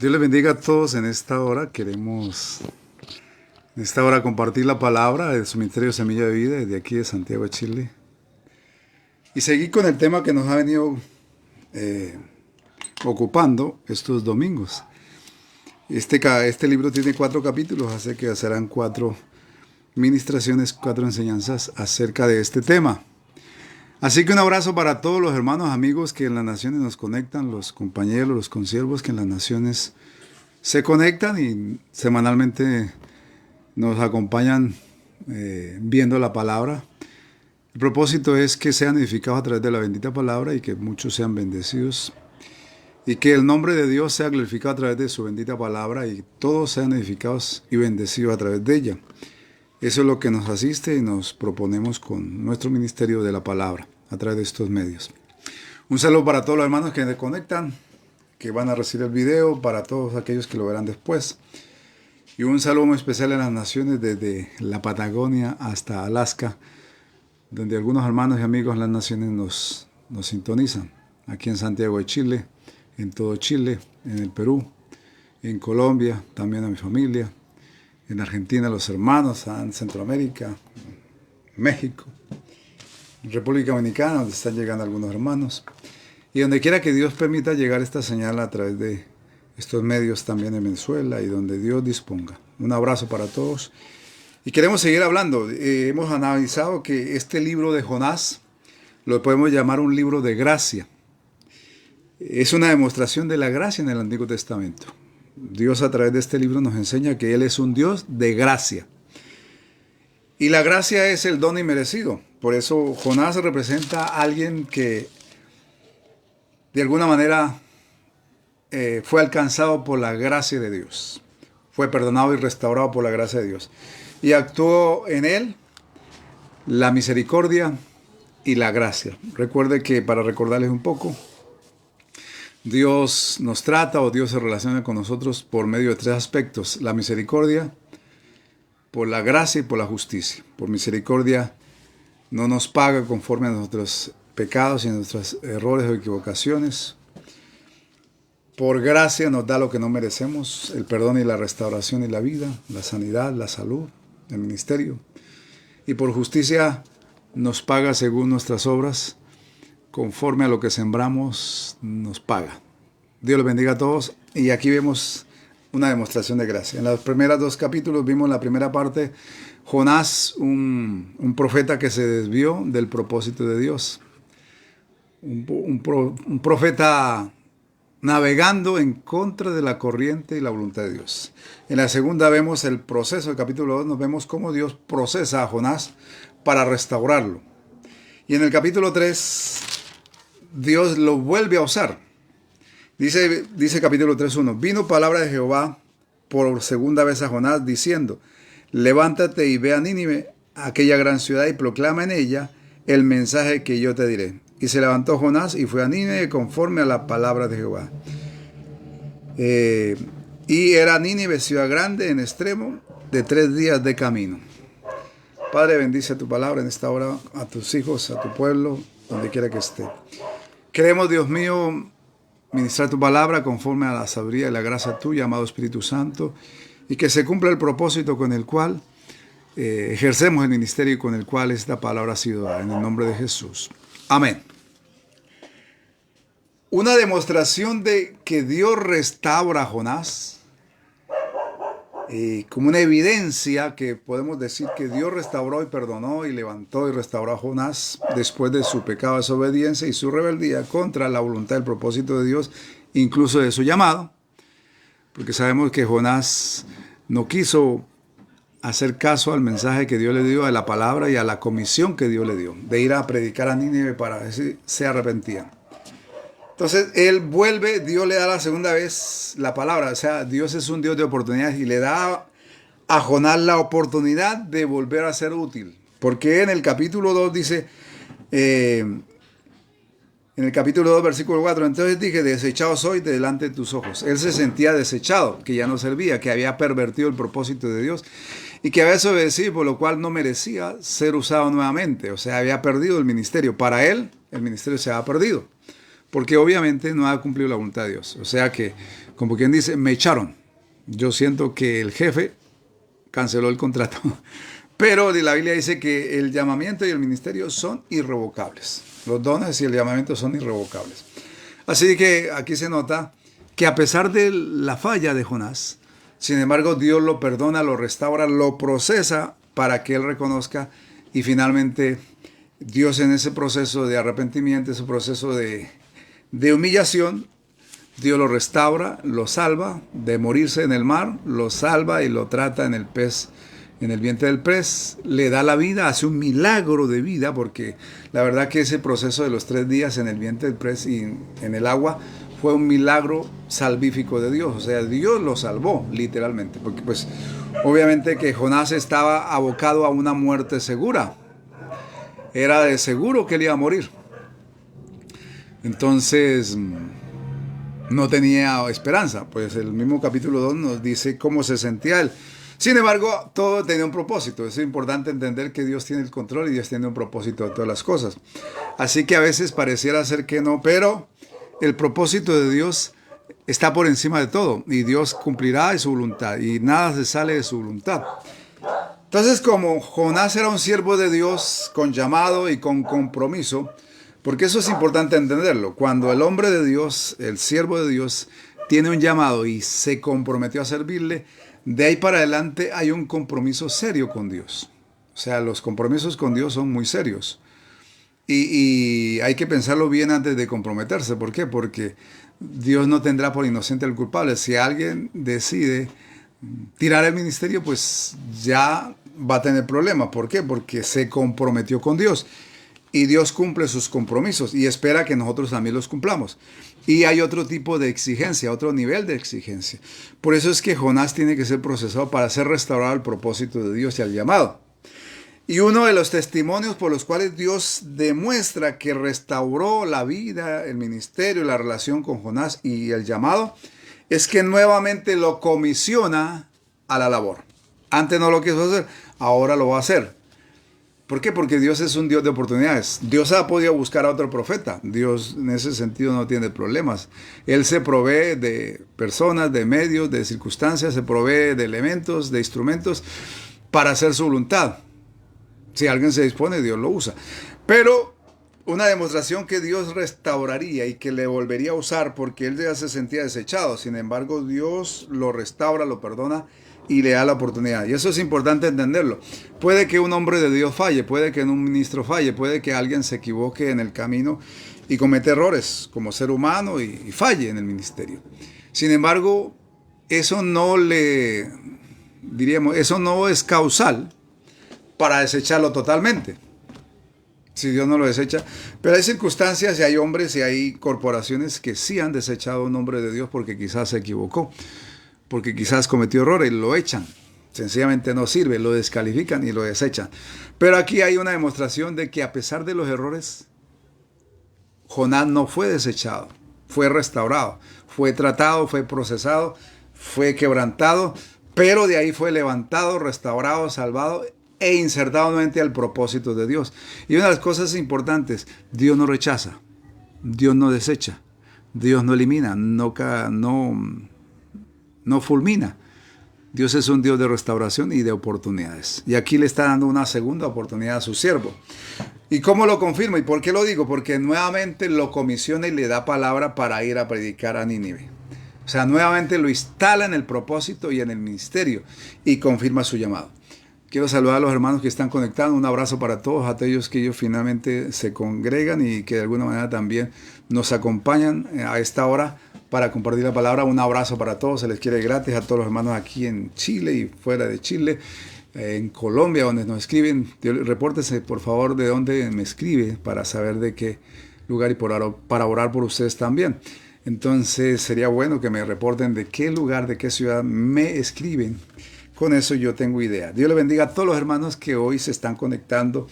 Dios les bendiga a todos en esta hora. Queremos en esta hora compartir la palabra de su ministerio Semilla de Vida desde aquí de Santiago de Chile. Y seguir con el tema que nos ha venido ocupando estos domingos. Este libro tiene 4 capítulos, así que serán 4 ministraciones, 4 enseñanzas acerca de este tema. Así que un abrazo para todos los hermanos, amigos que en las naciones nos conectan, los compañeros, los consiervos que en las naciones se conectan y semanalmente nos acompañan viendo la palabra. El propósito es que sean edificados a través de la bendita palabra y que muchos sean bendecidos y que el nombre de Dios sea glorificado a través de su bendita palabra y todos sean edificados y bendecidos a través de ella. Eso es lo que nos asiste y nos proponemos con nuestro ministerio de la palabra a través de estos medios. Un saludo para todos los hermanos que se conectan, que van a recibir el video, para todos aquellos que lo verán después. Y un saludo muy especial a las naciones desde la Patagonia hasta Alaska, donde algunos hermanos y amigos en las naciones nos sintonizan. Aquí en Santiago de Chile, en todo Chile, en el Perú, en Colombia, también a mi familia. En Argentina, los hermanos, en Centroamérica, México, República Dominicana, donde están llegando algunos hermanos. Y donde quiera que Dios permita llegar esta señal a través de estos medios también en Venezuela y donde Dios disponga. Un abrazo para todos. Y queremos seguir hablando. Hemos analizado que este libro de Jonás lo podemos llamar un libro de gracia. Es una demostración de la gracia en el Antiguo Testamento. Dios a través de este libro nos enseña que Él es un Dios de gracia. Y la gracia es el don inmerecido. Por eso Jonás representa a alguien que de alguna manera fue alcanzado por la gracia de Dios. Fue perdonado y restaurado por la gracia de Dios. Y actuó en él la misericordia y la gracia. Recuerde que, para recordarles un poco, Dios nos trata o Dios se relaciona con nosotros por medio de 3 aspectos: la misericordia, por la gracia y por la justicia. Por misericordia no nos paga conforme a nuestros pecados y a nuestros errores o equivocaciones. Por gracia nos da lo que no merecemos: el perdón y la restauración y la vida, la sanidad, la salud, el ministerio. Y por justicia nos paga según nuestras obras. Conforme a lo que sembramos, nos paga. Dios los bendiga a todos. Y aquí vemos una demostración de gracia. En los primeros 2 capítulos vimos la primera parte, Jonás, un profeta que se desvió del propósito de Dios. Un profeta navegando en contra de la corriente y la voluntad de Dios. En la segunda vemos el proceso, el capítulo 2, nos vemos cómo Dios procesa a Jonás para restaurarlo. Y en el capítulo 3, Dios lo vuelve a usar. Dice capítulo 3:1, vino palabra de Jehová por segunda vez a Jonás diciendo, levántate y ve a Nínive, aquella gran ciudad, y proclama en ella el mensaje que yo te diré. Y se levantó Jonás y fue a Nínive conforme a la palabra de Jehová. Y era Nínive ciudad grande en extremo de 3 días de camino. Padre, bendice tu palabra en esta hora, a tus hijos, a tu pueblo, donde quiera que esté. Queremos, Dios mío, ministrar tu palabra conforme a la sabiduría y la gracia tuya, amado Espíritu Santo, y que se cumpla el propósito con el cual ejercemos el ministerio y con el cual esta palabra ha sido dada, en el nombre de Jesús. Amén. Una demostración de que Dios restaura a Jonás, como una evidencia que podemos decir que Dios restauró y perdonó y levantó y restauró a Jonás después de su pecado, desobediencia y su rebeldía contra la voluntad y el propósito de Dios, incluso de su llamado, porque sabemos que Jonás no quiso hacer caso al mensaje que Dios le dio, a la palabra y a la comisión que Dios le dio, de ir a predicar a Nínive para ver si se arrepentían. Entonces él vuelve, Dios le da la segunda vez la palabra, o sea, Dios es un Dios de oportunidades y le da a Jonás la oportunidad de volver a ser útil. Porque en el capítulo 2 dice, en el capítulo 2, versículo 4, entonces dije, desechado soy de delante de tus ojos. Él se sentía desechado, que ya no servía, que había pervertido el propósito de Dios y que había desobedecido, por lo cual no merecía ser usado nuevamente. O sea, había perdido el ministerio. Para él, el ministerio se había perdido, porque obviamente no ha cumplido la voluntad de Dios. O sea que como quien dice, me echaron. Yo siento que el jefe canceló el contrato. Pero la Biblia dice que el llamamiento y el ministerio son irrevocables. Los dones y el llamamiento son irrevocables. Así que aquí se nota que a pesar de la falla de Jonás, sin embargo Dios lo perdona, lo restaura, lo procesa para que él reconozca y finalmente Dios en ese proceso de arrepentimiento, ese proceso de humillación, Dios lo restaura, lo salva de morirse en el mar, lo salva y lo trata en el pez, en el vientre del pez, le da la vida, hace un milagro de vida, porque la verdad que ese proceso de los 3 días en el vientre del pez y en el agua fue un milagro salvífico de Dios. O sea, Dios lo salvó literalmente, porque pues obviamente que Jonás estaba abocado a una muerte segura. Era de seguro que él iba a morir. Entonces no tenía esperanza. Pues el mismo capítulo 2 nos dice cómo se sentía él. Sin embargo, todo tenía un propósito. Es importante entender que Dios tiene el control y Dios tiene un propósito de todas las cosas. Así que a veces pareciera ser que no, pero el propósito de Dios está por encima de todo y Dios cumplirá su voluntad y nada se sale de su voluntad. Entonces, como Jonás era un siervo de Dios con llamado y con compromiso, porque eso es importante entenderlo, cuando el hombre de Dios, el siervo de Dios, tiene un llamado y se comprometió a servirle, de ahí para adelante hay un compromiso serio con Dios. O sea, los compromisos con Dios son muy serios. Y hay que pensarlo bien antes de comprometerse. ¿Por qué? Porque Dios no tendrá por inocente al culpable. Si alguien decide tirar el ministerio, pues ya va a tener problemas. ¿Por qué? Porque se comprometió con Dios. Y Dios cumple sus compromisos y espera que nosotros también los cumplamos. Y hay otro tipo de exigencia, otro nivel de exigencia. Por eso es que Jonás tiene que ser procesado para ser restaurado al propósito de Dios y al llamado. Y uno de los testimonios por los cuales Dios demuestra que restauró la vida, el ministerio, la relación con Jonás y el llamado, es que nuevamente lo comisiona a la labor. Antes no lo quiso hacer, ahora lo va a hacer. ¿Por qué? Porque Dios es un Dios de oportunidades. Dios ha podido buscar a otro profeta. Dios en ese sentido no tiene problemas. Él se provee de personas, de medios, de circunstancias, se provee de elementos, de instrumentos para hacer su voluntad. Si alguien se dispone, Dios lo usa. Pero una demostración que Dios restauraría y que le volvería a usar porque él ya se sentía desechado. Sin embargo, Dios lo restaura, lo perdona y le da la oportunidad. Y eso es importante entenderlo. Puede que un hombre de Dios falle, puede que un ministro falle, puede que alguien se equivoque en el camino y cometa errores como ser humano y falle en el ministerio. Sin embargo, eso no eso no es causal para desecharlo totalmente. Si Dios no lo desecha. Pero hay circunstancias y hay hombres y hay corporaciones que sí han desechado a un hombre de Dios porque quizás se equivocó, porque quizás cometió errores y lo echan. Sencillamente no sirve, lo descalifican y lo desechan. Pero aquí hay una demostración de que a pesar de los errores, Jonás no fue desechado, fue restaurado, fue tratado, fue procesado, fue quebrantado, pero de ahí fue levantado, restaurado, salvado e insertado nuevamente al propósito de Dios. Y una de las cosas importantes, Dios no rechaza, Dios no desecha, Dios no elimina, no fulmina. Dios es un Dios de restauración y de oportunidades. Y aquí le está dando una segunda oportunidad a su siervo. ¿Y cómo lo confirma? ¿Y por qué lo digo? Porque nuevamente lo comisiona y le da palabra para ir a predicar a Nínive. O sea, nuevamente lo instala en el propósito y en el ministerio y confirma su llamado. Quiero saludar a los hermanos que están conectados. Un abrazo para todos aquellos que ellos finalmente se congregan y que de alguna manera también nos acompañan a esta hora para compartir la palabra. Un abrazo para todos. Se les quiere gratis a todos los hermanos aquí en Chile y fuera de Chile. En Colombia, donde nos escriben. Repórtese, por favor, de dónde me escribe para saber de qué lugar y para orar por ustedes también. Entonces, sería bueno que me reporten de qué lugar, de qué ciudad me escriben. Con eso yo tengo idea. Dios le bendiga a todos los hermanos que hoy se están conectando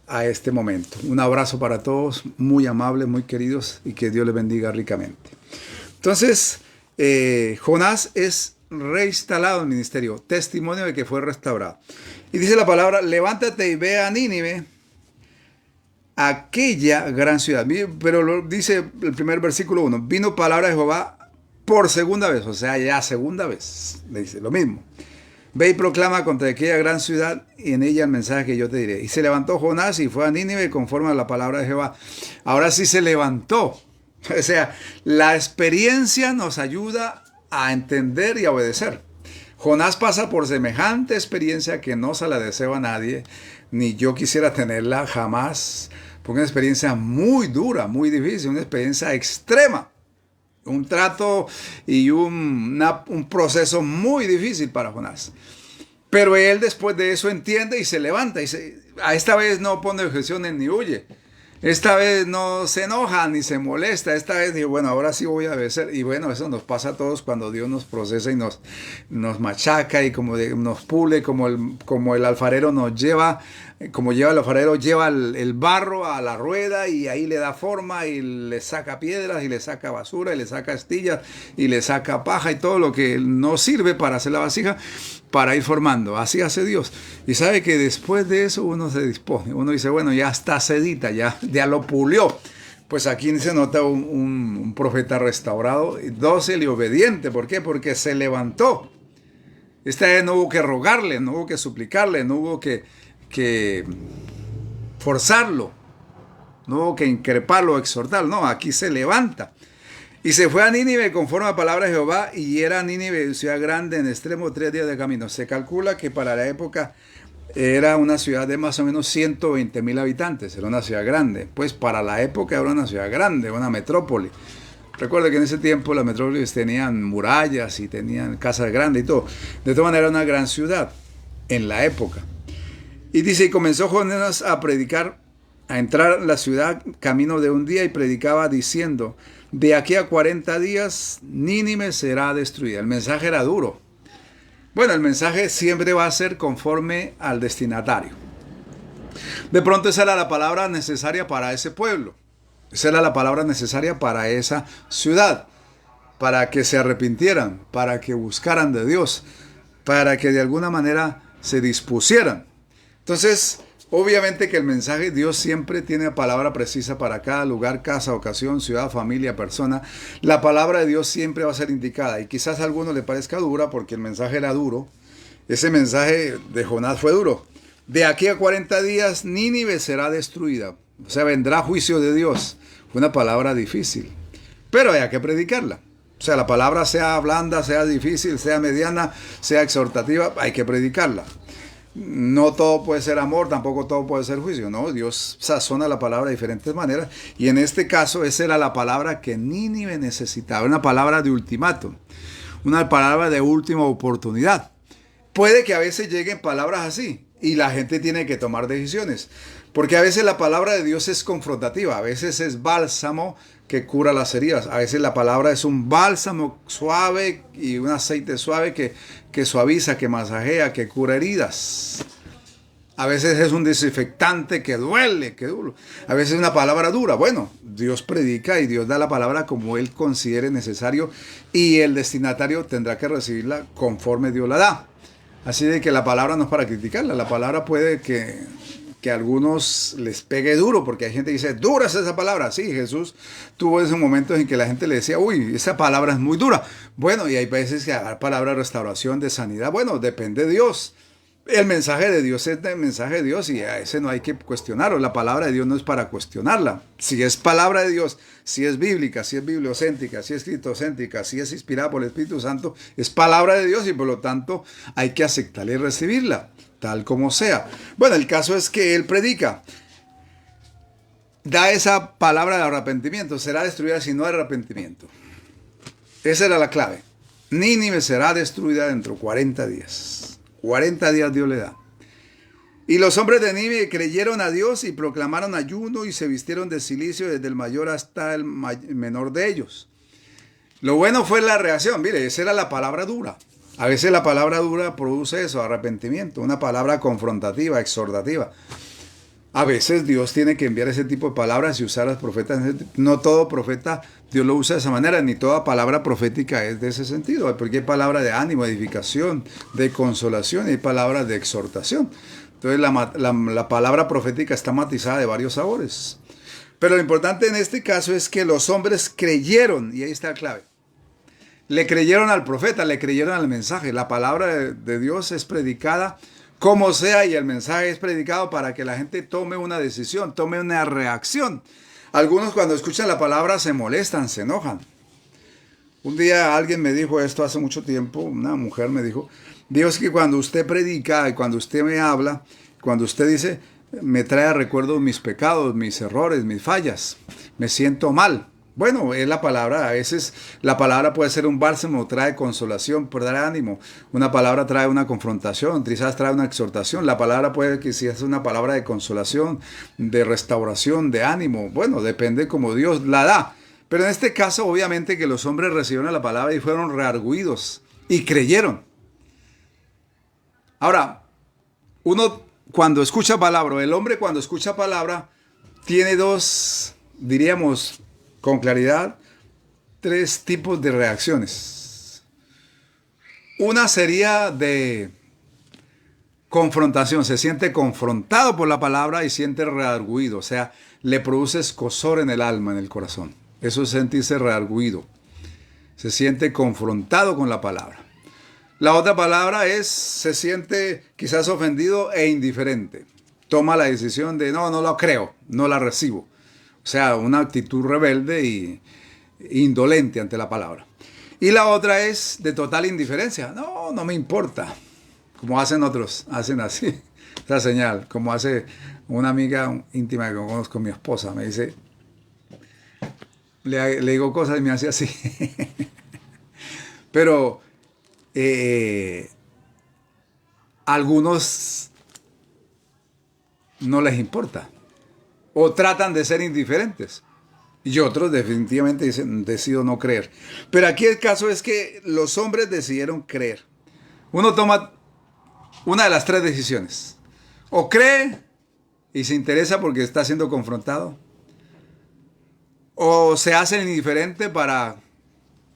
a este momento. Un abrazo para todos, muy amables, muy queridos, y que Dios les bendiga ricamente. Entonces, Jonás es reinstalado en el ministerio, testimonio de que fue restaurado. Y dice la palabra, levántate y ve a Nínive, aquella gran ciudad. Pero dice el primer versículo 1, vino palabra de Jehová por segunda vez, o sea, ya segunda vez, le dice lo mismo. Ve y proclama contra aquella gran ciudad y en ella el mensaje que yo te diré. Y se levantó Jonás y fue a Nínive conforme a la palabra de Jehová. Ahora sí se levantó. O sea, la experiencia nos ayuda a entender y a obedecer. Jonás pasa por semejante experiencia que no se la deseo a nadie, ni yo quisiera tenerla jamás, porque una experiencia muy dura, muy difícil, una experiencia extrema. Un trato y un proceso muy difícil para Jonás. Pero él después de eso entiende y se levanta. Y a esta vez no pone objeciones ni huye. Esta vez no se enoja ni se molesta. Esta vez dice, bueno, ahora sí voy a obedecer. Y bueno, eso nos pasa a todos cuando Dios nos procesa y nos machaca y nos pule, como el alfarero nos lleva. Como lleva el alfarero, lleva el barro a la rueda y ahí le da forma y le saca piedras y le saca basura y le saca astillas y le saca paja y todo lo que no sirve para hacer la vasija para ir formando. Así hace Dios. Y sabe que después de eso uno se dispone. Uno dice, bueno, ya está sedita, ya lo pulió. Pues aquí se nota un profeta restaurado, dócil y obediente. ¿Por qué? Porque se levantó. Esta vez no hubo que rogarle, no hubo que suplicarle, no hubo que forzarlo, no hubo que increparlo, exhortarlo, no, aquí se levanta. Y se fue a Nínive conforme a la palabra de Jehová, y era Nínive ciudad grande en extremo 3 días de camino. Se calcula que para la época era una ciudad de más o menos 120,000 habitantes, era una ciudad grande, pues para la época era una ciudad grande, una metrópoli. Recuerda que en ese tiempo las metrópolis tenían murallas y tenían casas grandes y todo. De todas maneras era una gran ciudad en la época. Y dice, y comenzó Jonás a predicar, a entrar en la ciudad camino de un día y predicaba diciendo, de aquí a 40 días Nínive será destruida. El mensaje era duro. Bueno, el mensaje siempre va a ser conforme al destinatario. De pronto esa era la palabra necesaria para ese pueblo. Esa era la palabra necesaria para esa ciudad. Para que se arrepintieran, para que buscaran de Dios, para que de alguna manera se dispusieran. Entonces, obviamente que el mensaje, Dios siempre tiene palabra precisa para cada lugar, casa, ocasión, ciudad, familia, persona. La palabra de Dios siempre va a ser indicada. Y quizás a alguno le parezca dura porque el mensaje era duro. Ese mensaje de Jonás fue duro. De aquí a 40 días, Nínive será destruida. O sea, vendrá juicio de Dios. Fue una palabra difícil. Pero hay que predicarla. O sea, la palabra sea blanda, sea difícil, sea mediana, sea exhortativa, hay que predicarla. No todo puede ser amor, tampoco todo puede ser juicio, ¿no? Dios sazona la palabra de diferentes maneras y en este caso esa era la palabra que Nínive necesitaba, una palabra de ultimátum, una palabra de última oportunidad. Puede que a veces lleguen palabras así y la gente tiene que tomar decisiones, porque a veces la palabra de Dios es confrontativa, a veces es bálsamo que cura las heridas, a veces la palabra es un bálsamo suave y un aceite suave que suaviza, que masajea, que cura heridas. A veces es un desinfectante que duele, que duro. A veces es una palabra dura. Bueno, Dios predica y Dios da la palabra como Él considere necesario y el destinatario tendrá que recibirla conforme Dios la da. Así de que la palabra no es para criticarla. La palabra puede que a algunos les pegue duro, porque hay gente que dice, dura es esa palabra. Sí, Jesús tuvo esos momentos en que la gente le decía, uy, esa palabra es muy dura. Bueno, y hay veces que hay palabra de restauración, de sanidad. Bueno, depende de Dios. El mensaje de Dios es el mensaje de Dios y a ese no hay que cuestionarlo. La palabra de Dios no es para cuestionarla. Si es palabra de Dios, si es bíblica, si es bibliocéntrica, si es cristocéntrica, si es inspirada por el Espíritu Santo, es palabra de Dios y por lo tanto hay que aceptarla y recibirla, tal como sea. Bueno, el caso es que él predica. Da esa palabra de arrepentimiento. Será destruida si no hay arrepentimiento. Esa era la clave. Nínive será destruida dentro de 40 días. 40 días Dios le da. Y los hombres de Nínive creyeron a Dios y proclamaron ayuno y se vistieron de cilicio desde el mayor hasta el menor de ellos. Lo bueno fue la reacción. Mire, esa era la palabra dura. A veces la palabra dura produce eso, arrepentimiento, una palabra confrontativa, exhortativa. A veces Dios tiene que enviar ese tipo de palabras y usar a los profetas. No todo profeta Dios lo usa de esa manera, ni toda palabra profética es de ese sentido, porque hay palabras de ánimo, de edificación, de consolación y hay palabras de exhortación. Entonces la palabra profética está matizada de varios sabores. Pero lo importante en este caso es que los hombres creyeron, y ahí está la clave. Le creyeron al profeta, le creyeron al mensaje. La palabra de Dios es predicada como sea y el mensaje es predicado para que la gente tome una decisión, tome una reacción. Algunos cuando escuchan la palabra se molestan, se enojan. Un día alguien me dijo esto hace mucho tiempo, una mujer me dijo, Dios, que cuando usted predica y cuando usted me habla, cuando usted dice, me trae a recuerdo mis pecados, mis errores, mis fallas, me siento mal. Bueno, es la palabra, a veces la palabra puede ser un bálsamo, trae consolación, puede dar ánimo. Una palabra trae una confrontación, quizás trae una exhortación. La palabra puede que si es una palabra de consolación, de restauración, de ánimo. Bueno, depende como Dios la da. Pero en este caso, obviamente que los hombres recibieron la palabra y fueron reargüidos y creyeron. Ahora, uno cuando escucha palabra, el hombre cuando escucha palabra, tiene dos, diríamos, con claridad, tres tipos de reacciones. Una sería de confrontación, se siente confrontado por la palabra y siente reargüido, o sea, le produce escozor en el alma, en el corazón. Eso es sentirse reargüido, se siente confrontado con la palabra. La otra palabra es, se siente quizás ofendido e indiferente. Toma la decisión de, no lo creo, no la recibo. O sea, una actitud rebelde y indolente ante la palabra. Y la otra es de total indiferencia. No me importa. Como hacen otros, hacen así. Esa señal, como hace una amiga íntima que conozco, mi esposa, me dice, le digo cosas y me hace así. Pero algunos no les importa. O tratan de ser indiferentes. Y otros definitivamente dicen, decido no creer. Pero aquí el caso es que los hombres decidieron creer. Uno toma una de las tres decisiones. O cree y se interesa porque está siendo confrontado. O se hace indiferente para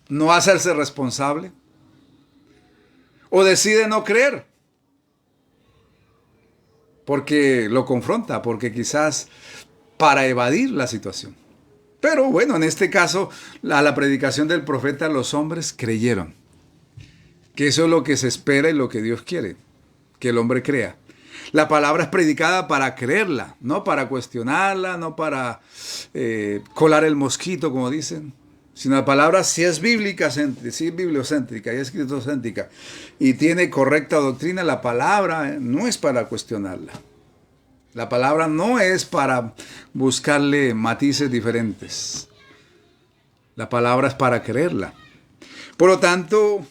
no hacerse responsable. O decide no creer. Porque lo confronta, porque quizás para evadir la situación. Pero bueno, en este caso, a la predicación del profeta, los hombres creyeron. Que eso es lo que se espera y lo que Dios quiere, que el hombre crea. La palabra es predicada para creerla, no para cuestionarla, no para colar el mosquito, como dicen. Sino la palabra si es bíblica, si es bibliocéntrica y es cristocéntrica y tiene correcta doctrina, la palabra no es para cuestionarla. La palabra no es para buscarle matices diferentes. La palabra es para creerla. Por lo tanto,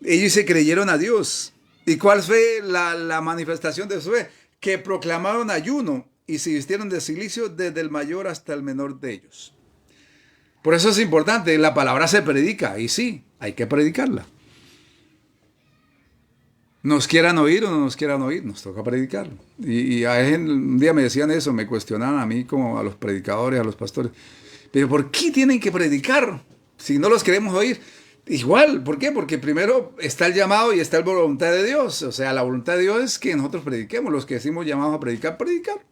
ellos se creyeron a Dios. ¿Y cuál fue la manifestación de su fe? Que proclamaron ayuno y se vistieron de cilicio desde el mayor hasta el menor de ellos. Por eso es importante, la palabra se predica, y sí, hay que predicarla. Nos quieran oír o no nos quieran oír, nos toca predicarlo. Y un día me decían eso, me cuestionaban a mí como a los predicadores, a los pastores. Pero ¿por qué tienen que predicar si no los queremos oír? Igual, ¿por qué? Porque primero está el llamado y está la voluntad de Dios. O sea, la voluntad de Dios es que nosotros prediquemos, los que decimos llamados a predicar.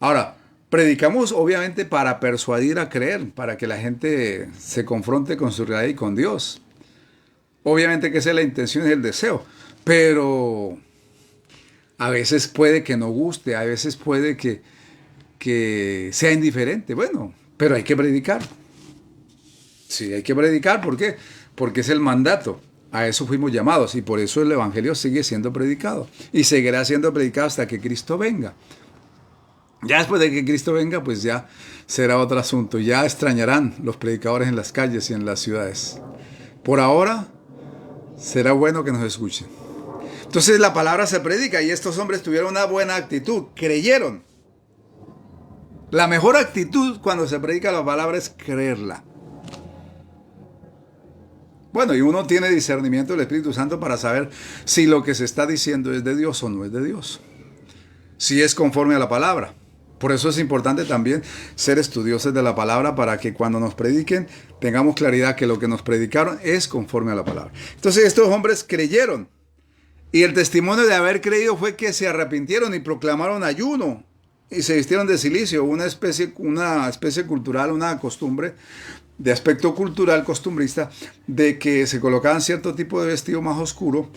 Ahora, predicamos obviamente para persuadir a creer, para que la gente se confronte con su realidad y con Dios. Obviamente que esa es la intención y el deseo, pero a veces puede que no guste, a veces puede que sea indiferente. Bueno, pero hay que predicar. Sí, hay que predicar, ¿por qué? Porque es el mandato. A eso fuimos llamados y por eso el evangelio sigue siendo predicado y seguirá siendo predicado hasta que Cristo venga. Ya después de que Cristo venga, pues ya será otro asunto. Ya extrañarán los predicadores en las calles y en las ciudades. Por ahora, será bueno que nos escuchen. Entonces la palabra se predica y estos hombres tuvieron una buena actitud, creyeron. La mejor actitud cuando se predica la palabra es creerla. Bueno, y uno tiene discernimiento del Espíritu Santo para saber si lo que se está diciendo es de Dios o no es de Dios. Si es conforme a la palabra. Por eso es importante también ser estudiosos de la palabra para que cuando nos prediquen tengamos claridad que lo que nos predicaron es conforme a la palabra. Entonces estos hombres creyeron y el testimonio de haber creído fue que se arrepintieron y proclamaron ayuno y se vistieron de cilicio, una especie cultural, una costumbre de aspecto cultural costumbrista, de que se colocaban cierto tipo de vestido más oscuro,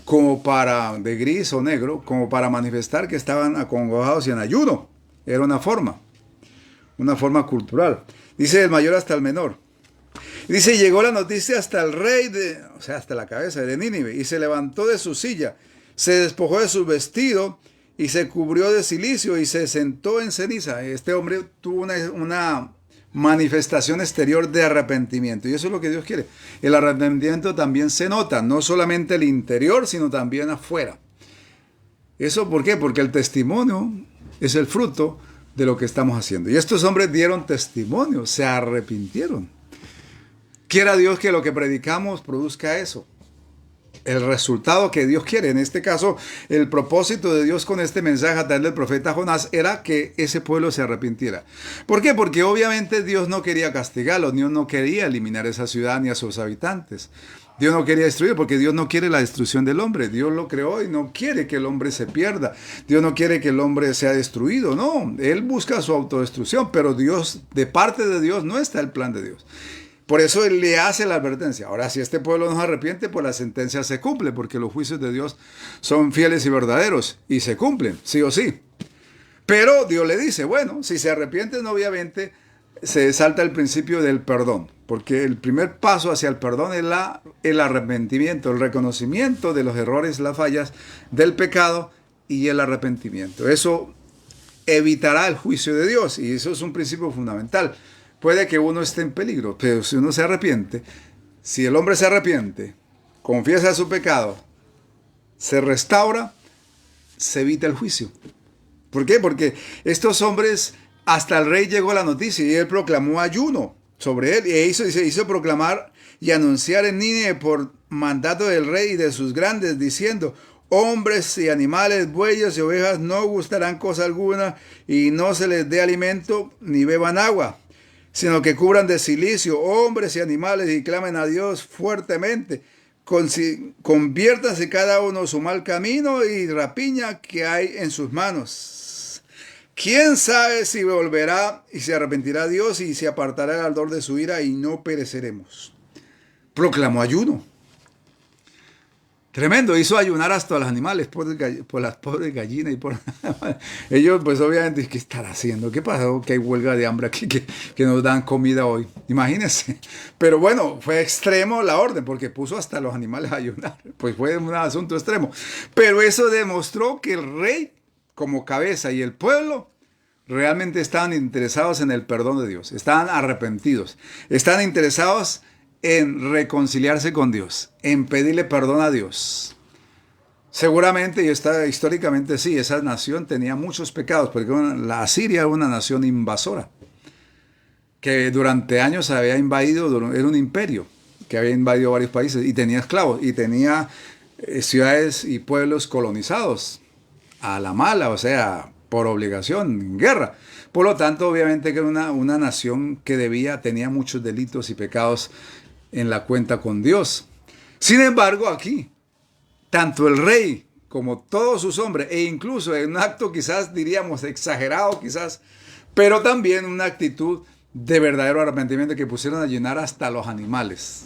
como para, de gris o negro, como para manifestar que estaban acongojados y en ayuno. Era una forma cultural. Dice del mayor hasta el menor. Dice, llegó la noticia hasta el rey, o sea, hasta la cabeza de Nínive, y se levantó de su silla, se despojó de su vestido y se cubrió de cilicio y se sentó en ceniza. Este hombre tuvo una manifestación exterior de arrepentimiento, y eso es lo que Dios quiere. El arrepentimiento también se nota, no solamente el interior, sino también afuera. ¿Eso por qué? Porque el testimonio es el fruto de lo que estamos haciendo. Y estos hombres dieron testimonio, se arrepintieron. Quiera Dios que lo que predicamos produzca eso. El resultado que Dios quiere. En este caso, el propósito de Dios con este mensaje a través del profeta Jonás era que ese pueblo se arrepintiera. ¿Por qué? Porque obviamente Dios no quería castigarlos, Dios no quería eliminar esa ciudad ni a sus habitantes. Dios no quería destruir, porque Dios no quiere la destrucción del hombre. Dios lo creó y no quiere que el hombre se pierda. Dios no quiere que el hombre sea destruido. No, Él busca su autodestrucción, pero Dios, de parte de Dios, no está el plan de Dios. Por eso Él le hace la advertencia. Ahora, si este pueblo no se arrepiente, pues la sentencia se cumple, porque los juicios de Dios son fieles y verdaderos, y se cumplen, sí o sí. Pero Dios le dice, bueno, si se arrepienten, obviamente se salta el principio del perdón, porque el primer paso hacia el perdón es el arrepentimiento, el reconocimiento de los errores, las fallas del pecado y el arrepentimiento. Eso evitará el juicio de Dios, y eso es un principio fundamental. Puede que uno esté en peligro, pero si uno se arrepiente, si el hombre se arrepiente, confiesa su pecado, se restaura, se evita el juicio. ¿Por qué? Porque estos hombres, hasta el rey llegó la noticia y él proclamó ayuno sobre él, y se hizo proclamar y anunciar en Nínive por mandato del rey y de sus grandes, diciendo: hombres y animales, bueyes y ovejas no gustarán cosa alguna, y no se les dé alimento ni beban agua, sino que cubran de cilicio hombres y animales y clamen a Dios fuertemente. Conviértase cada uno su mal camino y rapiña que hay en sus manos. ¿Quién sabe si volverá y se arrepentirá Dios y se apartará el ardor de su ira y no pereceremos? Proclamó ayuno. Tremendo, hizo ayunar hasta a los animales, por las pobres gallinas y por ellos, pues obviamente, ¿qué estará haciendo? ¿Qué pasó? Que hay huelga de hambre aquí, que nos dan comida hoy. Imagínense. Pero bueno, fue extremo la orden, porque puso hasta los animales a ayunar. Pues fue un asunto extremo. Pero eso demostró que el rey, como cabeza, y el pueblo realmente estaban interesados en el perdón de Dios. Estaban arrepentidos. Estaban interesados en reconciliarse con Dios, en pedirle perdón a Dios. Seguramente, y históricamente sí, esa nación tenía muchos pecados, porque la Asiria era una nación invasora, que durante años había invadido, era un imperio, que había invadido varios países, y tenía esclavos, y tenía ciudades y pueblos colonizados, a la mala, o sea, por obligación, en guerra. Por lo tanto, obviamente que era una nación que tenía muchos delitos y pecados en la cuenta con Dios. Sin embargo, aquí, tanto el rey como todos sus hombres, e incluso en un acto quizás diríamos exagerado quizás, pero también una actitud de verdadero arrepentimiento, que pusieron a llenar hasta los animales.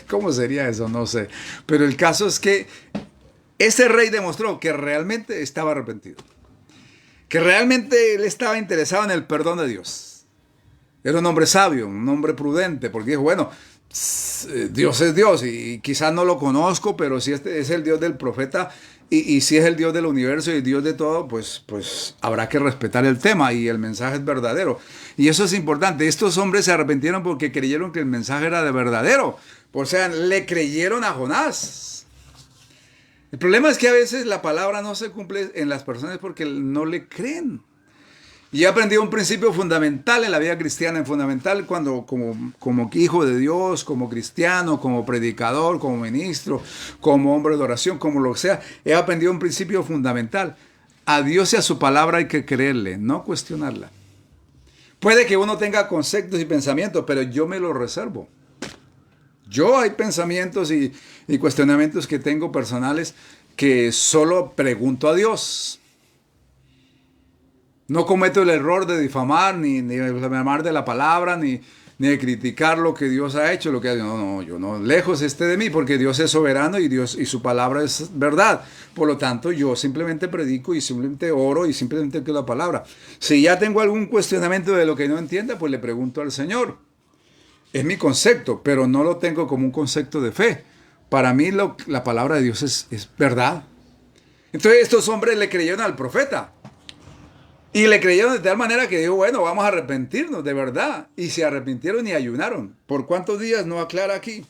¿Cómo sería eso? No sé. Pero el caso es que ese rey demostró que realmente estaba arrepentido, que realmente él estaba interesado en el perdón de Dios. Era un hombre sabio, un hombre prudente, porque dijo, bueno, Dios es Dios y quizás no lo conozco, pero si este es el Dios del profeta y si es el Dios del universo y Dios de todo, pues habrá que respetar el tema y el mensaje es verdadero. Y eso es importante. Estos hombres se arrepintieron porque creyeron que el mensaje era de verdadero. O sea, le creyeron a Jonás. El problema es que a veces la palabra no se cumple en las personas porque no le creen. Y he aprendido un principio fundamental en la vida cristiana, fundamental cuando como hijo de Dios, como cristiano, como predicador, como ministro, como hombre de oración, como lo que sea. He aprendido un principio fundamental. A Dios y a su palabra hay que creerle, no cuestionarla. Puede que uno tenga conceptos y pensamientos, pero yo me los reservo. Yo hay pensamientos y cuestionamientos que tengo personales que solo pregunto a Dios. No cometo el error de difamar, ni difamar de la palabra, ni ni de criticar lo que Dios ha hecho, lo que ha hecho. No, no, yo no, lejos esté de mí, porque Dios es soberano y Dios y su palabra es verdad. Por lo tanto, yo simplemente predico y simplemente oro y simplemente que la palabra. Si ya tengo algún cuestionamiento de lo que no entienda, pues le pregunto al Señor. Es mi concepto, pero no lo tengo como un concepto de fe. Para mí la palabra de Dios es verdad. Entonces estos hombres le creyeron al profeta. Y le creyeron de tal manera que dijo, bueno, vamos a arrepentirnos de verdad. Y se arrepintieron y ayunaron. ¿Por cuántos días? No aclara aquí.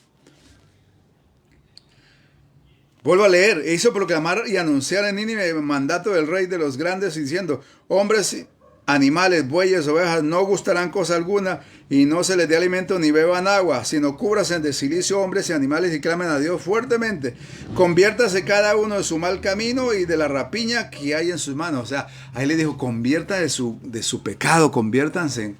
Vuelvo a leer. E hizo proclamar y anunciar en Nínive el mandato del rey de los grandes, diciendo, hombres, animales, bueyes, ovejas, no gustarán cosa alguna, y no se les dé alimento ni beban agua, sino cúbrase de cilicio hombres y animales y clamen a Dios fuertemente. Conviértase cada uno de su mal camino y de la rapiña que hay en sus manos. O sea, ahí le dijo, convierta de su pecado, conviértanse.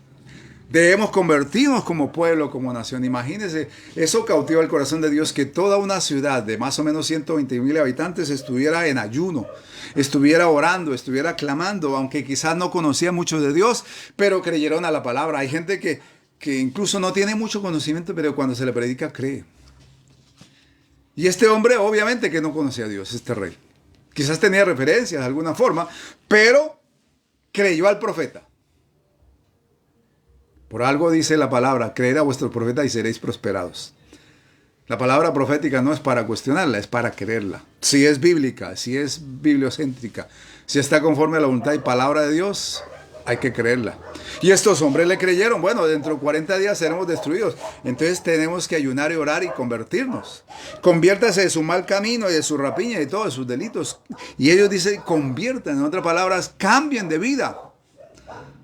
Debemos convertirnos como pueblo, como nación. Imagínense, eso cautiva el corazón de Dios, que toda una ciudad de más o menos 120,000 habitantes estuviera en ayuno, estuviera orando, estuviera clamando, aunque quizás no conocía mucho de Dios, pero creyeron a la palabra. Hay gente que incluso no tiene mucho conocimiento, pero cuando se le predica cree. Y este hombre obviamente que no conocía a Dios, este rey. Quizás tenía referencias de alguna forma, pero creyó al profeta. Por algo dice la palabra, creed a vuestro profeta y seréis prosperados. La palabra profética no es para cuestionarla, es para creerla. Si es bíblica, si es bibliocéntrica, si está conforme a la voluntad y palabra de Dios, hay que creerla. Y estos hombres le creyeron, bueno, dentro de 40 días seremos destruidos. Entonces tenemos que ayunar y orar y convertirnos. Conviértase de su mal camino y de su rapiña y de todos sus delitos. Y ellos dicen, conviertan, en otras palabras, cambien de vida.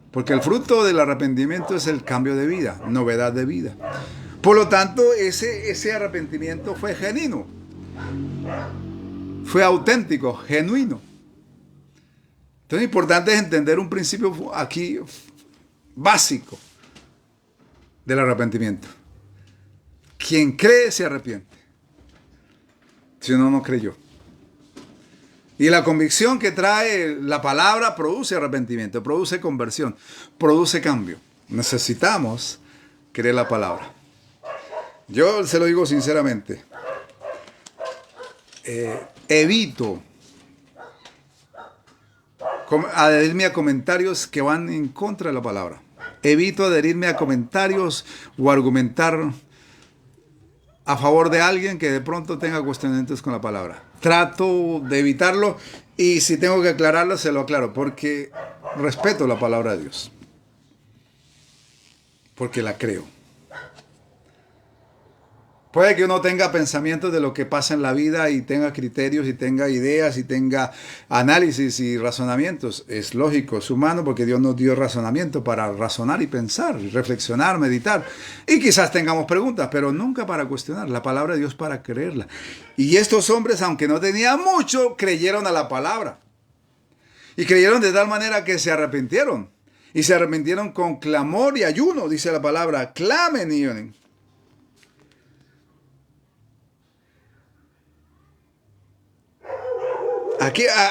Porque el fruto del arrepentimiento es el cambio de vida, novedad de vida. Por lo tanto, ese arrepentimiento fue genuino. Fue auténtico, genuino. Entonces, importante es entender un principio aquí básico del arrepentimiento. Quien cree se arrepiente. Si uno no creyó. Y la convicción que trae la palabra produce arrepentimiento, produce conversión, produce cambio. Necesitamos creer la palabra. Yo se lo digo sinceramente. Evito adherirme a comentarios que van en contra de la palabra. Evito adherirme a comentarios o argumentar a favor de alguien que de pronto tenga cuestionamientos con la palabra. Trato de evitarlo y si tengo que aclararlo, se lo aclaro, porque respeto la palabra de Dios. Porque la creo. Puede que uno tenga pensamientos de lo que pasa en la vida y tenga criterios y tenga ideas y tenga análisis y razonamientos. Es lógico, es humano, porque Dios nos dio razonamiento para razonar y pensar, y reflexionar, meditar. Y quizás tengamos preguntas, pero nunca para cuestionar. La palabra de Dios para creerla. Y estos hombres, aunque no tenían mucho, creyeron a la palabra. Y creyeron de tal manera que se arrepintieron. Y se arrepintieron con clamor y ayuno, dice la palabra. Clamen y oren.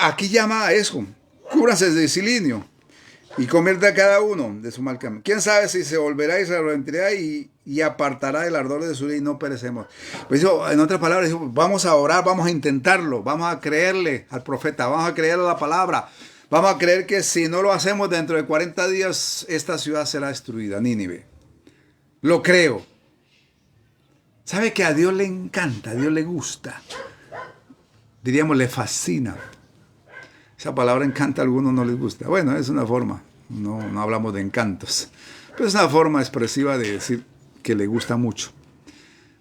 Aquí llama a eso. Cúbranse de silicio y convierta a cada uno de su mal camino. ¿Quién sabe si se volverá y se arrepentirá y apartará el ardor de su ley y no perecemos? Pues dijo, en otras palabras, dijo, vamos a orar, vamos a intentarlo, vamos a creerle al profeta, vamos a creerle a la palabra. Vamos a creer que si no lo hacemos dentro de 40 días, esta ciudad será destruida, Nínive. Lo creo. ¿Sabe que a Dios le encanta, a Dios le gusta? Diríamos, le fascina. Esa palabra encanta a algunos no les gusta. Bueno, es una forma, no hablamos de encantos, pero es una forma expresiva de decir que le gusta mucho.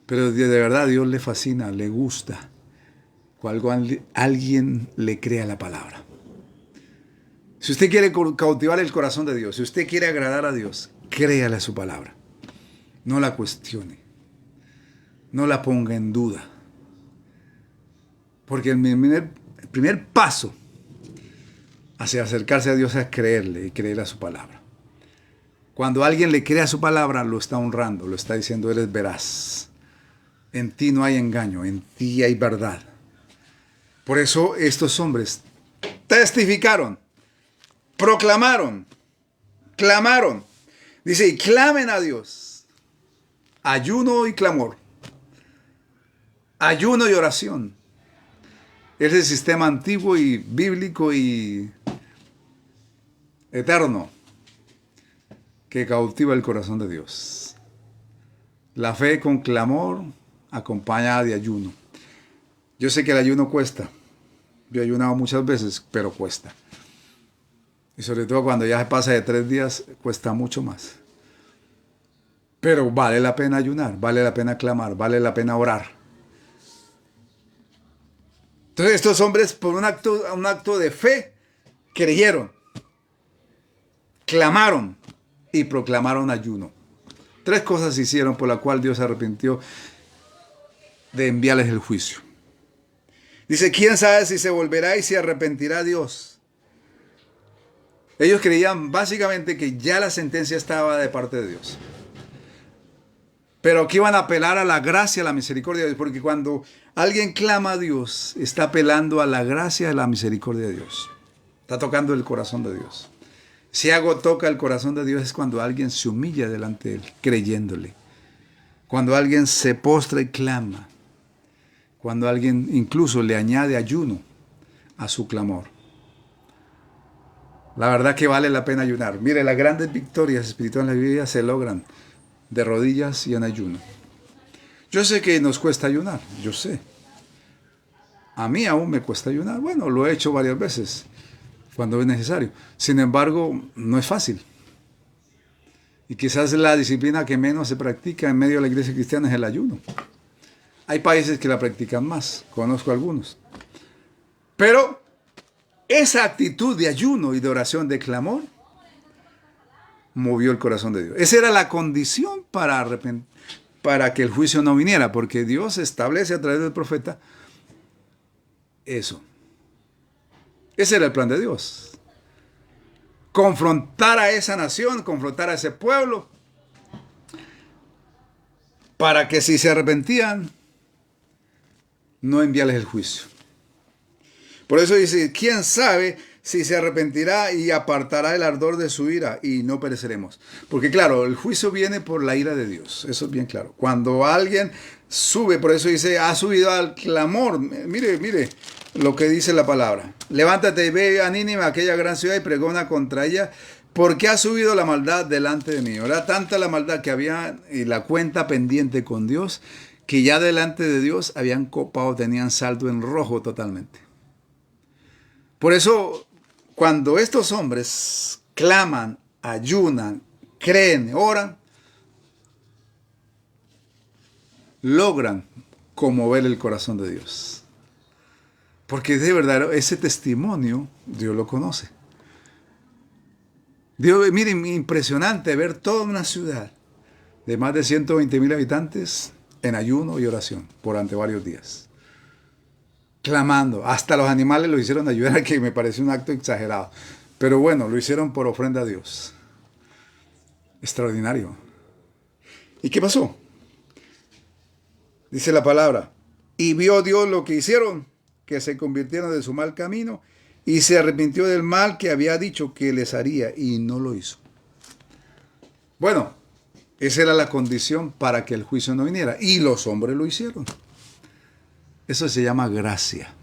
Pero de verdad a Dios le fascina, le gusta cuando alguien le crea la palabra. Si usted quiere cautivar el corazón de Dios, si usted quiere agradar a Dios, créale a su palabra. No la cuestione, no la ponga en duda. Porque el primer paso hacia acercarse a Dios es creerle y creer a su palabra. Cuando alguien le cree a su palabra, lo está honrando, lo está diciendo, eres veraz. En ti no hay engaño, en ti hay verdad. Por eso estos hombres testificaron, proclamaron, clamaron. Dice, y clamen a Dios. ayuno y clamor, ayuno y oración. Es el sistema antiguo y bíblico y eterno que cautiva el corazón de Dios. La fe con clamor acompañada de ayuno. Yo sé que el ayuno cuesta. Yo he ayunado muchas veces, pero cuesta. Y sobre todo cuando ya se pasa de 3 días, cuesta mucho más. Pero vale la pena ayunar, vale la pena clamar, vale la pena orar. Entonces estos hombres, por un acto de fe, creyeron, clamaron y proclamaron ayuno. 3 cosas hicieron por la cual Dios se arrepintió de enviarles el juicio. Dice, ¿quién sabe si se volverá y se arrepentirá Dios? Ellos creían básicamente que ya la sentencia estaba de parte de Dios. Pero aquí van a apelar a la gracia, a la misericordia de Dios, porque cuando alguien clama a Dios, está apelando a la gracia y a la misericordia de Dios. Está tocando el corazón de Dios. Si algo toca el corazón de Dios es cuando alguien se humilla delante de Él, creyéndole. Cuando alguien se postra y clama. Cuando alguien incluso le añade ayuno a su clamor. La verdad que vale la pena ayunar. Mire, las grandes victorias espirituales en la Biblia se logran de rodillas y en ayuno. Yo sé que nos cuesta ayunar, yo sé. A mí aún me cuesta ayunar. Bueno, lo he hecho varias veces, cuando es necesario. Sin embargo, no es fácil. Y quizás la disciplina que menos se practica en medio de la iglesia cristiana es el ayuno. Hay países que la practican más, conozco algunos. Pero esa actitud de ayuno y de oración, de clamor, movió el corazón de Dios. Esa era la condición para que el juicio no viniera, porque Dios establece a través del profeta eso. Ese era el plan de Dios. Confrontar a esa nación, confrontar a ese pueblo, para que si se arrepentían, no enviarles el juicio. Por eso dice, ¿quién sabe si se arrepentirá y apartará el ardor de su ira y no pereceremos? Porque claro, el juicio viene por la ira de Dios, eso es bien claro. Cuando alguien sube, por eso dice, ha subido al clamor. Mire lo que dice la palabra. Levántate y ve a Nínive, aquella gran ciudad, y pregona contra ella, porque ha subido la maldad delante de mí. Era tanta la maldad que había y la cuenta pendiente con Dios, que ya delante de Dios habían copado, tenían saldo en rojo totalmente. Por eso, cuando estos hombres claman, ayunan, creen, oran, logran conmover el corazón de Dios. Porque de verdad, ese testimonio, Dios lo conoce. Dios, miren, impresionante ver toda una ciudad de más de 120,000 habitantes en ayuno y oración durante varios días. Clamando. Hasta los animales lo hicieron ayudar, que me pareció un acto exagerado. Pero bueno, lo hicieron por ofrenda a Dios. Extraordinario. ¿Y qué pasó? Dice la palabra. Y vio Dios lo que hicieron, que se convirtieron de su mal camino, y se arrepintió del mal que había dicho que les haría, y no lo hizo. Bueno, esa era la condición para que el juicio no viniera. Y los hombres lo hicieron. Eso se llama gracia.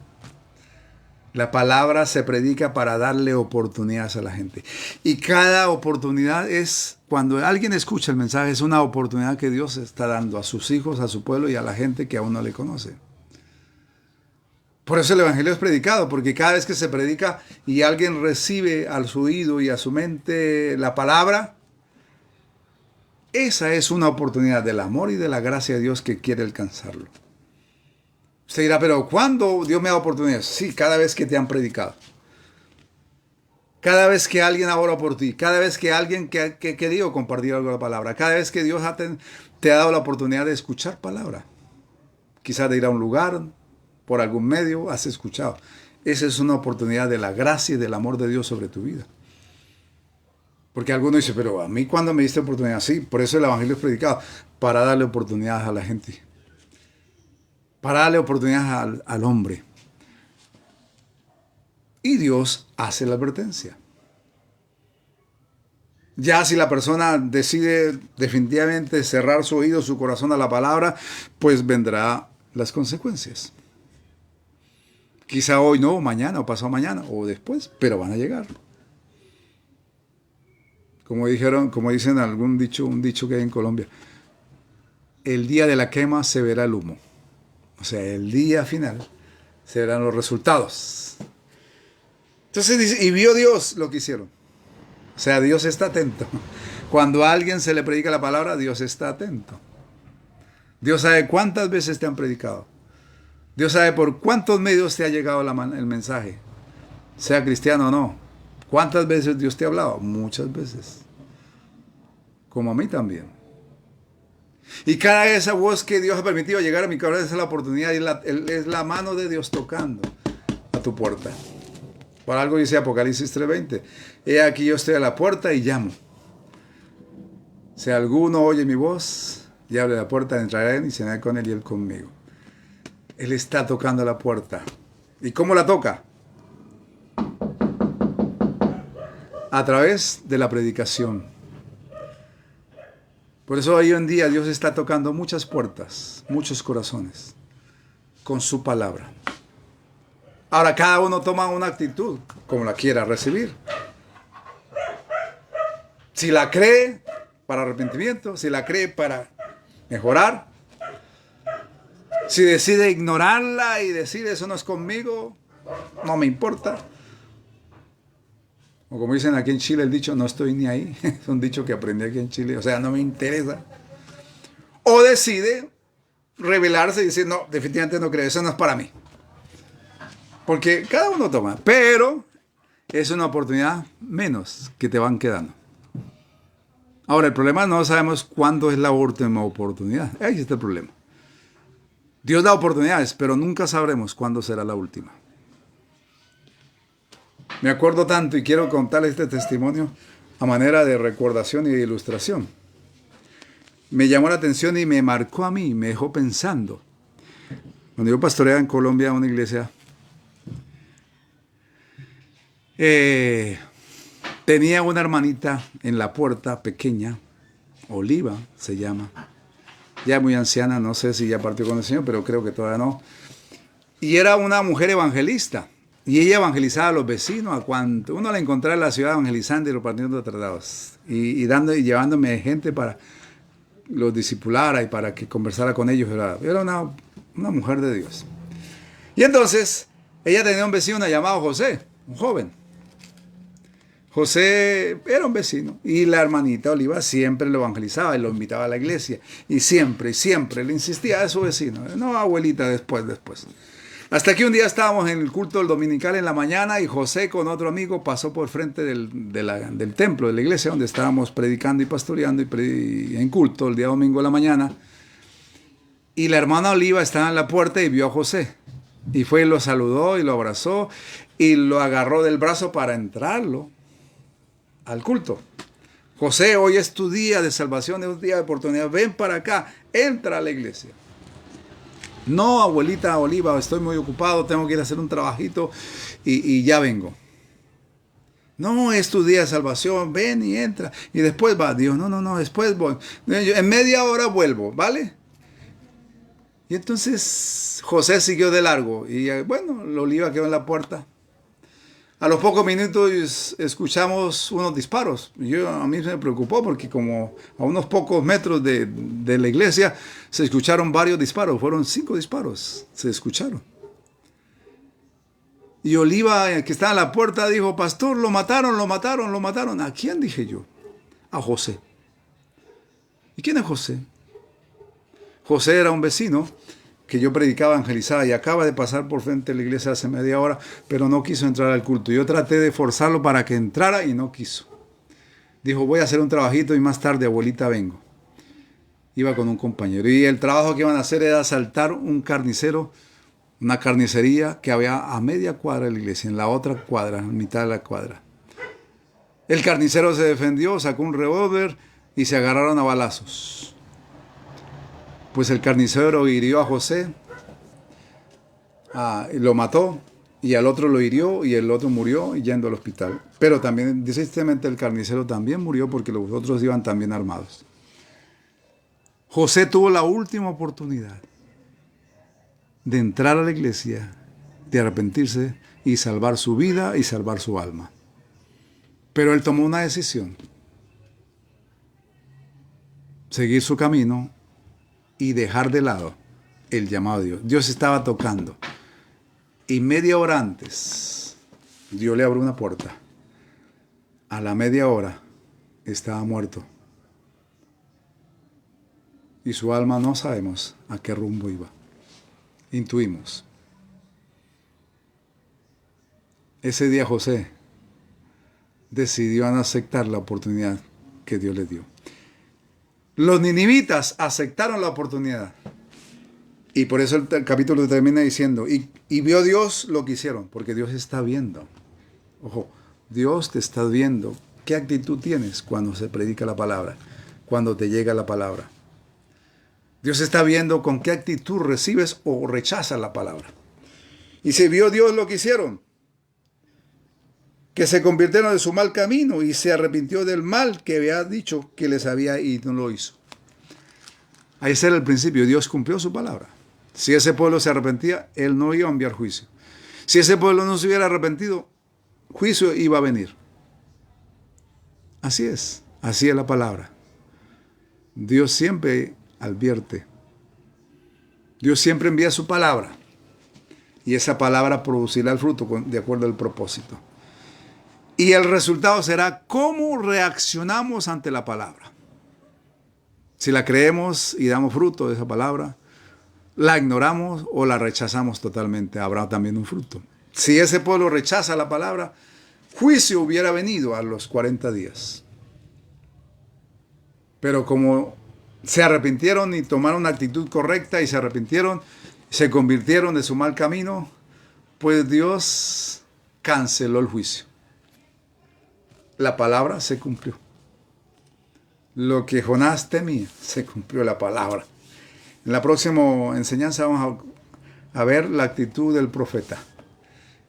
La palabra se predica para darle oportunidades a la gente. Y cada oportunidad es, cuando alguien escucha el mensaje, es una oportunidad que Dios está dando a sus hijos, a su pueblo y a la gente que aún no le conoce. Por eso el evangelio es predicado, porque cada vez que se predica y alguien recibe a su oído y a su mente la palabra, esa es una oportunidad del amor y de la gracia de Dios que quiere alcanzarlo. Usted dirá, pero ¿cuándo Dios me da oportunidades? Sí, cada vez que te han predicado. Cada vez que alguien ora por ti. Cada vez que alguien que ha querido compartir algo de la palabra. Cada vez que Dios te ha dado la oportunidad de escuchar palabra. Quizás de ir a un lugar, por algún medio, has escuchado. Esa es una oportunidad de la gracia y del amor de Dios sobre tu vida. Porque alguno dice, pero a mí ¿cuándo me diste oportunidad? Sí, por eso el evangelio es predicado. Para darle oportunidades a la gente. Para darle oportunidades al hombre. Y Dios hace la advertencia. Ya si la persona decide definitivamente cerrar su oído, su corazón a la palabra, pues vendrá las consecuencias. Quizá hoy no, mañana o pasado mañana o después, pero van a llegar. Como dijeron, como dicen algún dicho, un dicho que hay en Colombia, el día de la quema se verá el humo. O sea, el día final se verán los resultados. Entonces dice, y vio Dios lo que hicieron. O sea, Dios está atento. Cuando a alguien se le predica la palabra, Dios está atento. Dios sabe cuántas veces te han predicado. Dios sabe por cuántos medios te ha llegado el mensaje. Sea cristiano o no. ¿Cuántas veces Dios te ha hablado? Muchas veces. Como a mí también. Y cada esa voz que Dios ha permitido llegar a mi cabeza es la oportunidad, es la mano de Dios tocando a tu puerta. Por algo dice Apocalipsis 3:20. He aquí yo estoy a la puerta y llamo. Si alguno oye mi voz y abre la puerta, entraré y cenaré con él y él conmigo. Él está tocando la puerta. ¿Y cómo la toca? A través de la predicación. Por eso hoy en día Dios está tocando muchas puertas, muchos corazones, con su palabra. Ahora cada uno toma una actitud como la quiera recibir. Si la cree para arrepentimiento, si la cree para mejorar, si decide ignorarla y decir eso no es conmigo, no me importa. O como dicen aquí en Chile el dicho, no estoy ni ahí. Es un dicho que aprendí aquí en Chile, o sea, no me interesa. O decide rebelarse y decir, no, definitivamente no creo, eso no es para mí. Porque cada uno toma, pero es una oportunidad menos que te van quedando. Ahora, el problema no sabemos cuándo es la última oportunidad. Ahí está el problema. Dios da oportunidades, pero nunca sabremos cuándo será la última. Me acuerdo tanto y quiero contarles este testimonio a manera de recordación y de ilustración. Me llamó la atención y me marcó a mí, me dejó pensando. Cuando yo pastoreaba en Colombia una iglesia, tenía una hermanita en la puerta pequeña, Oliva se llama, ya muy anciana, no sé si ya partió con el Señor, pero creo que todavía no. Y era una mujer evangelista. Y ella evangelizaba a los vecinos, a cuanto uno la encontraba en la ciudad evangelizando y repartiendo tratados. Y dando y llevándome gente para los discipulara y para que conversara con ellos. Era una mujer de Dios. Y entonces, ella tenía un vecino llamado José, un joven. José era un vecino y la hermanita Oliva siempre lo evangelizaba y lo invitaba a la iglesia. Y siempre le insistía a su vecino. No, abuelita, después. Hasta que un día estábamos en el culto del dominical en la mañana y José con otro amigo pasó por frente del templo, de la iglesia donde estábamos predicando y pastoreando y en culto el día domingo de la mañana. Y la hermana Oliva estaba en la puerta y vio a José. Y fue y lo saludó y lo abrazó y lo agarró del brazo para entrarlo al culto. José, hoy es tu día de salvación, es un día de oportunidad. Ven para acá, entra a la iglesia. No, abuelita Oliva, estoy muy ocupado, tengo que ir a hacer un trabajito y ya vengo. No, es tu día de salvación, ven y entra. Y después va, Dios, no, después voy. En media hora vuelvo, ¿vale? Y entonces José siguió de largo y bueno, la Oliva quedó en la puerta. A los pocos minutos escuchamos unos disparos. A mí me preocupó porque como a unos pocos metros de la iglesia se escucharon varios disparos. Fueron 5 disparos, se escucharon. Y Oliva, que estaba en la puerta, dijo, pastor, lo mataron. ¿A quién? Dije yo. A José. ¿Y quién es José? José era un vecino que yo predicaba, evangelizaba y acaba de pasar por frente de la iglesia hace media hora, pero no quiso entrar al culto. Yo traté de forzarlo para que entrara y no quiso. Dijo, voy a hacer un trabajito y más tarde, abuelita, vengo. Iba con un compañero y el trabajo que iban a hacer era asaltar un carnicero, una carnicería que había a media cuadra de la iglesia, en la otra cuadra, en mitad de la cuadra. El carnicero se defendió, sacó un revólver y se agarraron a balazos. Pues el carnicero hirió a José, lo mató y al otro lo hirió y el otro murió yendo al hospital. Pero también, tristemente, el carnicero también murió porque los otros iban también armados. José tuvo la última oportunidad de entrar a la iglesia, de arrepentirse y salvar su vida y salvar su alma. Pero él tomó una decisión: seguir su camino y dejar de lado el llamado de Dios. Dios estaba tocando. Y media hora antes, Dios le abrió una puerta. A la media hora estaba muerto. Y su alma no sabemos a qué rumbo iba. Intuimos. Ese día José decidió no aceptar la oportunidad que Dios le dio. Los ninivitas aceptaron la oportunidad. Y por eso el capítulo termina diciendo, y vio Dios lo que hicieron, porque Dios está viendo. Ojo, Dios te está viendo. ¿Qué actitud tienes cuando se predica la palabra? Cuando te llega la palabra. Dios está viendo con qué actitud recibes o rechazas la palabra. Y se vio Dios lo que hicieron, que se convirtieron de su mal camino y se arrepintió del mal que había dicho que les había y no lo hizo. Ahí era el principio. Dios cumplió su palabra. Si ese pueblo se arrepentía, Él no iba a enviar juicio. Si ese pueblo no se hubiera arrepentido, juicio iba a venir. Así es la palabra. Dios siempre advierte. Dios siempre envía su palabra. Y esa palabra producirá el fruto de acuerdo al propósito. Y el resultado será cómo reaccionamos ante la palabra. Si la creemos y damos fruto de esa palabra, la ignoramos o la rechazamos totalmente, habrá también un fruto. Si ese pueblo rechaza la palabra, juicio hubiera venido a los 40 días. Pero como se arrepintieron y tomaron una actitud correcta y se arrepintieron, se convirtieron de su mal camino, pues Dios canceló el juicio. La palabra se cumplió. Lo que Jonás temía, se cumplió la palabra. En la próxima enseñanza vamos a ver la actitud del profeta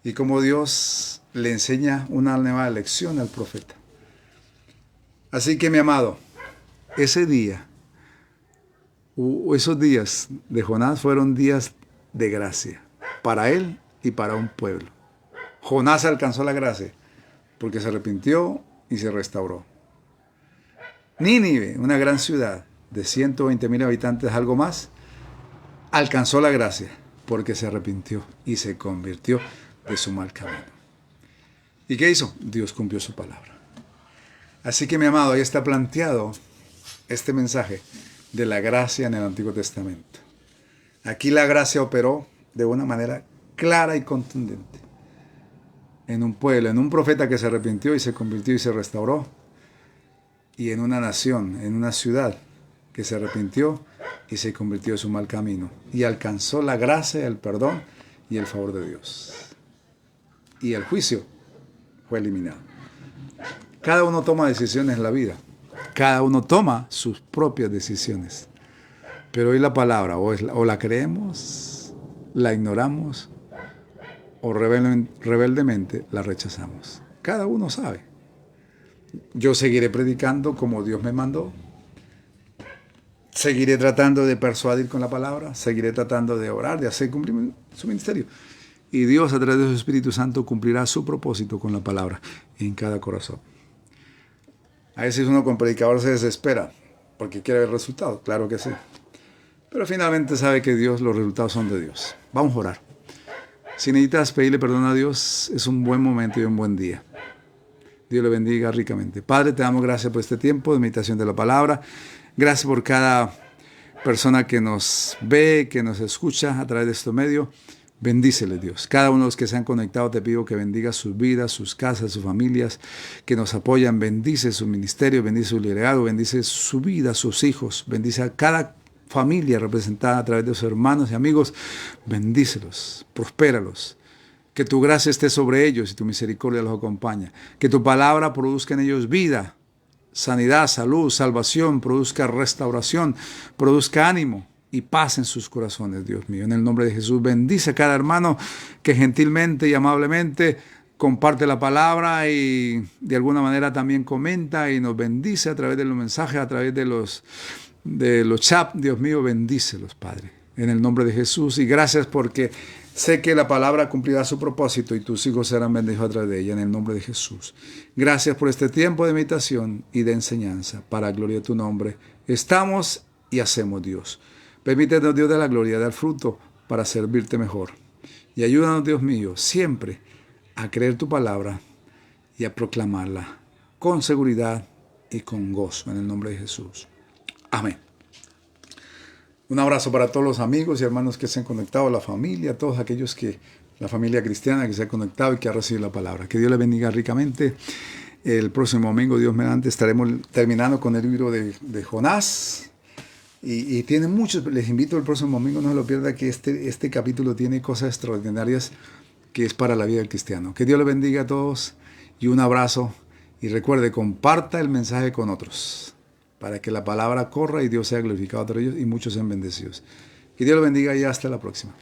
y cómo Dios le enseña una nueva lección al profeta. Así que, mi amado, ese día, esos días de Jonás fueron días de gracia para él y para un pueblo. Jonás alcanzó la gracia porque se arrepintió y se restauró. Nínive, una gran ciudad de 120,000 habitantes, algo más, alcanzó la gracia porque se arrepintió y se convirtió de su mal camino. ¿Y qué hizo? Dios cumplió su palabra. Así que, mi amado, ahí está planteado este mensaje de la gracia en el Antiguo Testamento. Aquí la gracia operó de una manera clara y contundente en un pueblo, en un profeta que se arrepintió y se convirtió y se restauró, y en una nación, en una ciudad que se arrepintió y se convirtió en su mal camino y alcanzó la gracia, el perdón y el favor de Dios. Y el juicio fue eliminado. Cada uno toma decisiones en la vida. Cada uno toma sus propias decisiones. Pero hoy la palabra o la creemos, la ignoramos o rebeldemente la rechazamos. Cada uno sabe. Yo seguiré predicando como Dios me mandó. Seguiré tratando de persuadir con la palabra. Seguiré tratando de orar, de hacer cumplir su ministerio. Y Dios, a través de su Espíritu Santo, cumplirá su propósito con la palabra en cada corazón. A veces uno como predicador se desespera porque quiere ver resultados. Claro que sí. Pero finalmente sabe que los resultados son de Dios. Vamos a orar. Si necesitas pedirle perdón a Dios, es un buen momento y un buen día. Dios le bendiga ricamente. Padre, te damos gracias por este tiempo de meditación de la palabra. Gracias por cada persona que nos ve, que nos escucha a través de este medio. Bendícele, Dios. Cada uno de los que se han conectado, te pido que bendiga sus vidas, sus casas, sus familias, que nos apoyan. Bendice su ministerio, bendice su liderazgo, bendice su vida, sus hijos. Bendice a cada familia representada a través de sus hermanos y amigos. Bendícelos, prospéralos. Que tu gracia esté sobre ellos y tu misericordia los acompaña. Que tu palabra produzca en ellos vida, sanidad, salud, salvación, produzca restauración, produzca ánimo y paz en sus corazones, Dios mío. En el nombre de Jesús, bendice a cada hermano que gentilmente y amablemente comparte la palabra y de alguna manera también comenta y nos bendice a través de los mensajes, a través de los chats. Dios mío, bendícelos, Padre, en el nombre de Jesús. Y gracias porque sé que la palabra cumplirá su propósito y tus hijos serán bendecidos a través de ella, en el nombre de Jesús. Gracias por este tiempo de meditación y de enseñanza. Para gloria de tu nombre, estamos y hacemos, Dios. Permítenos, Dios de la gloria, dar fruto para servirte mejor. Y ayúdanos, Dios mío, siempre a creer tu palabra y a proclamarla con seguridad y con gozo, en el nombre de Jesús. Amén. Un abrazo para todos los amigos y hermanos que se han conectado, la familia, todos aquellos la familia cristiana que se ha conectado y que ha recibido la palabra. Que Dios les bendiga ricamente. El próximo domingo, Dios mediante, estaremos terminando con el libro de Jonás. Y tiene muchos, les invito el próximo domingo, no se lo pierda, que este capítulo tiene cosas extraordinarias que es para la vida del cristiano. Que Dios les bendiga a todos y un abrazo. Y recuerde, comparta el mensaje con otros para que la palabra corra y Dios sea glorificado entre ellos y muchos sean bendecidos. Que Dios los bendiga y hasta la próxima.